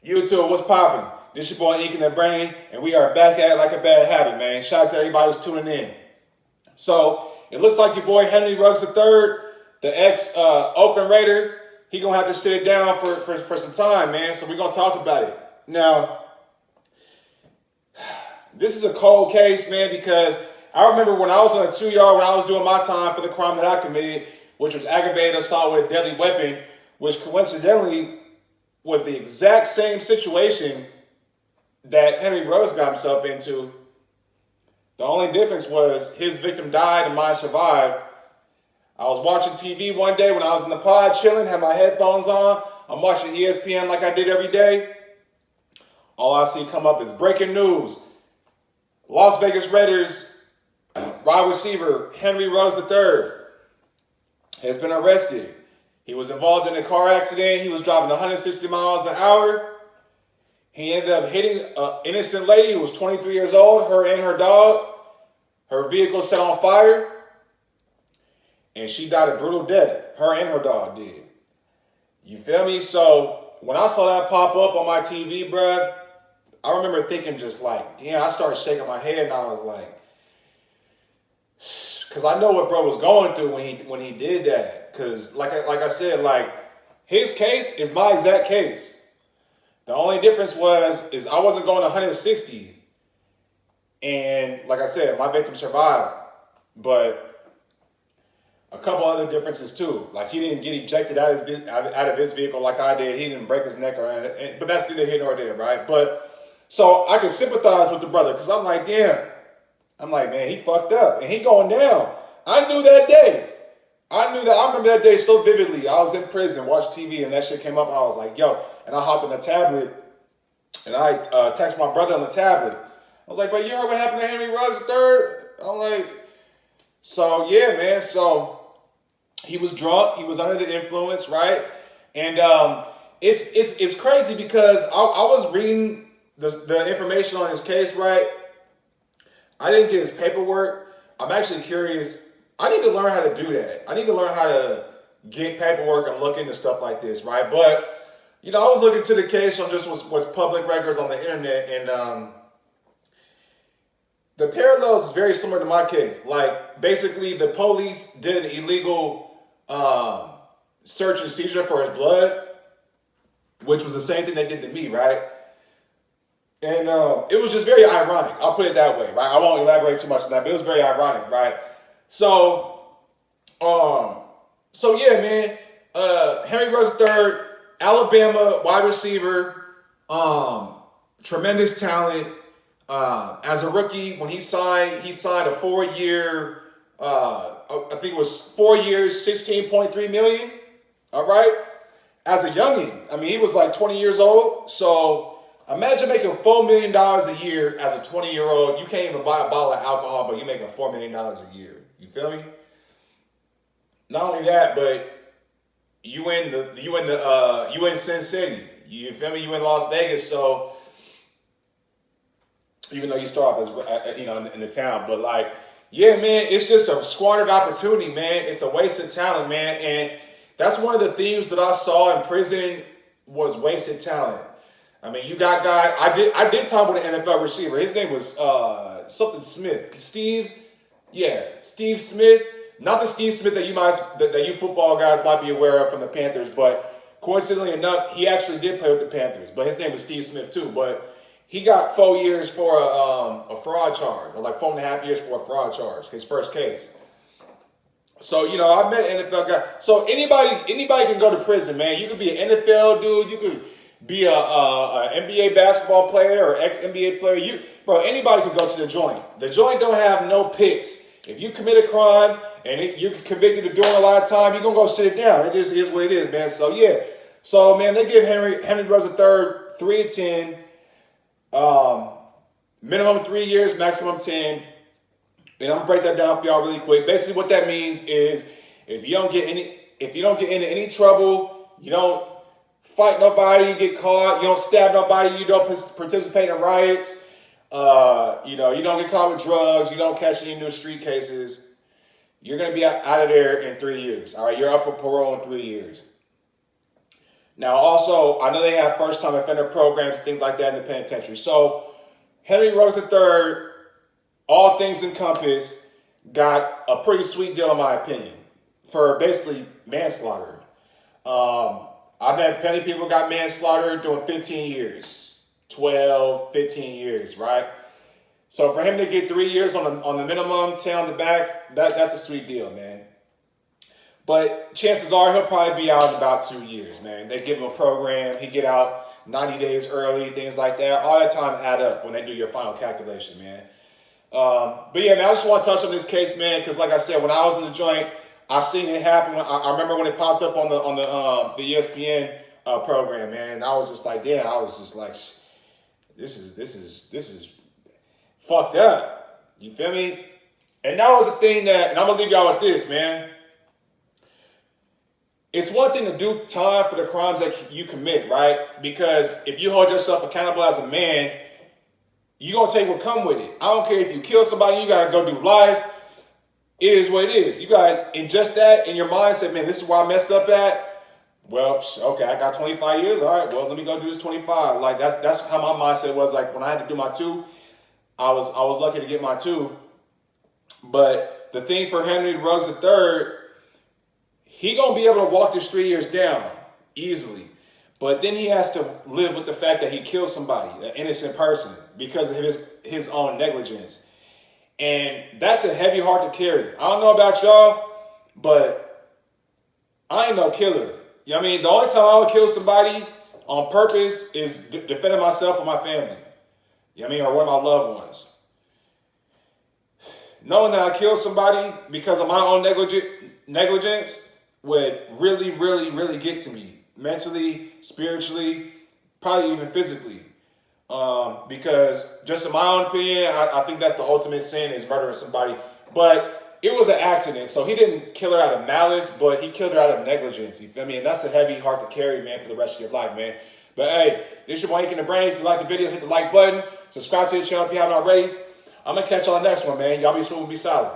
YouTube, what's poppin'? This your boy Ink and the Brain, and we are back at it like a bad habit, man. Shout out to everybody who's tuning in. So it looks like your boy Henry Ruggs III, the ex Oakland Raider, he gonna have to sit it down for some time, man. So we're gonna talk about it. Now, this is a cold case, man, because I remember when I was on a 2-yard when I was doing my time for the crime that I committed, which was aggravated assault with a deadly weapon, which coincidentally was the exact same situation that Henry Ruggs got himself into. The only difference was his victim died and mine survived. I was watching TV one day when I was in the pod chilling, had my headphones on. I'm watching ESPN like I did every day. All I see come up is breaking news. Las Vegas Raiders wide receiver Henry Ruggs III has been arrested. He was involved in a car accident. He was driving 160 miles an hour. He ended up hitting an innocent lady who was 23 years old, her and her dog. Her vehicle set on fire, and she died a brutal death. Her and her dog did. You feel me? So when I saw that pop up on my TV, bruh, I remember thinking just like, damn, I started shaking my head, and I was like, because I know what bro was going through when he did that. Because like I said, like his case is my exact case. The only difference is I wasn't going 160, and like I said, my victim survived. But a couple other differences too. Like he didn't get ejected out of his vehicle like I did. He didn't break his neck or anything. But that's neither here nor there, right? But so I can sympathize with the brother because I'm like, damn. I'm like, man, he fucked up and he going down. I knew that day. I remember that day so vividly. I was in prison, watched TV, and that shit came up. I was like, yo. And I hopped on the tablet, and I texted my brother on the tablet. I was like, but you heard what happened to Henry Ruggs III? I'm like, so yeah, man. So he was drunk. He was under the influence, right? And it's crazy because I was reading the information on his case, right? I didn't get his paperwork. I'm actually curious. I need to learn how to do that. I need to learn how to get paperwork and look into stuff like this, right? But, you know, I was looking to the case on just what's public records on the internet, and the parallels is very similar to my case. Like, basically, the police did an illegal search and seizure for his blood, which was the same thing they did to me, right? And it was just very ironic. I'll put it that way, right? I won't elaborate too much on that, but it was very ironic, right? So yeah, man. Henry Ruggs III, Alabama wide receiver, tremendous talent. As a rookie, when he signed a 4-year, I think it was 4 years, $16.3 million. All right. As a youngin, I mean, he was like 20 years old, so. Imagine making $4 million a year as a 20-year-old. You can't even buy a bottle of alcohol, but you're making $4 million a year. You feel me? Not only that, but you in Sin City. You feel me? You in Las Vegas, so even though you start off as in the town, but like, yeah, man, it's just a squandered opportunity, man. It's a wasted talent, man, and that's one of the themes that I saw in prison was wasted talent. I mean, you got guys. I did time with an NFL receiver. His name was something Smith. Steve Smith. Not the Steve Smith that you football guys might be aware of from the Panthers, but coincidentally enough, he actually did play with the Panthers. But his name was Steve Smith too. But he got 4 years for a fraud charge, or like 4.5 years for a fraud charge. His first case. So, you know, I met NFL guys. So anybody can go to prison, man. You could be an NFL dude. You could be a NBA basketball player or ex-NBA player. Anybody could go to the joint. The joint don't have no picks. If you commit a crime and you're convicted of doing a lot of time, you're going to go sit it down. It just is what it is, man. So, yeah. So, man, they give Henry Ruggs III 3 to 10. Minimum 3 years, maximum 10. And I'm going to break that down for y'all really quick. Basically, what that means is if you don't get into any trouble, you don't fight nobody, you get caught, you don't stab nobody, you don't participate in riots, you don't get caught with drugs, you don't catch any new street cases, you're going to be out of there in 3 years. All right, you're up for parole in 3 years. Now, also, I know they have first-time offender programs and things like that in the penitentiary. So, Henry Ruggs III, all things encompassed, got a pretty sweet deal, in my opinion, for basically manslaughter. I've had plenty of people got manslaughter doing 15 years, 12, 15 years, right? So for him to get 3 years on the minimum, 10 on the backs, that's a sweet deal, man. But chances are he'll probably be out in about 2 years, man. They give him a program, he get out 90 days early, things like that. All that time add up when they do your final calculation, man. But yeah, man, I just want to touch on this case, man, because like I said, when I was in the joint, I seen it happen. I remember when it popped up on the ESPN program, man, and I was just like, damn, I was just like, this is fucked up. You feel me? And that was the thing that, and I'm gonna leave y'all with this, man. It's one thing to do time for the crimes that you commit, right? Because if you hold yourself accountable as a man, you're going to take what come with it. I don't care if you kill somebody, you got to go do life. It is what it is. You got to ingest that in your mindset, man, this is where I messed up at. Well, okay, I got 25 years. All right, well, let me go do this 25. Like, that's how my mindset was. Like, when I had to do my 2, I was lucky to get my 2. But the thing for Henry Ruggs III, he going to be able to walk this 3 years down easily. But then he has to live with the fact that he killed somebody, an innocent person, because of his own negligence. And that's a heavy heart to carry. I don't know about y'all, but I ain't no killer. You know what I mean? The only time I would kill somebody on purpose is defending myself or my family. You know what I mean? Or one of my loved ones. Knowing that I killed somebody because of my own negligence would really, really, really get to me. Mentally, spiritually, probably even physically. Because just in my own opinion, I think that's the ultimate sin, is murdering somebody. But it was an accident. So he didn't kill her out of malice, but he killed her out of negligence. You feel me? And that's a heavy heart to carry, man, for the rest of your life, man. But hey, this is your boy Ink in the Brain. If you like the video, hit the like button. Subscribe to the channel if you haven't already. I'm going to catch y'all next one, man. Y'all be smooth and be solid.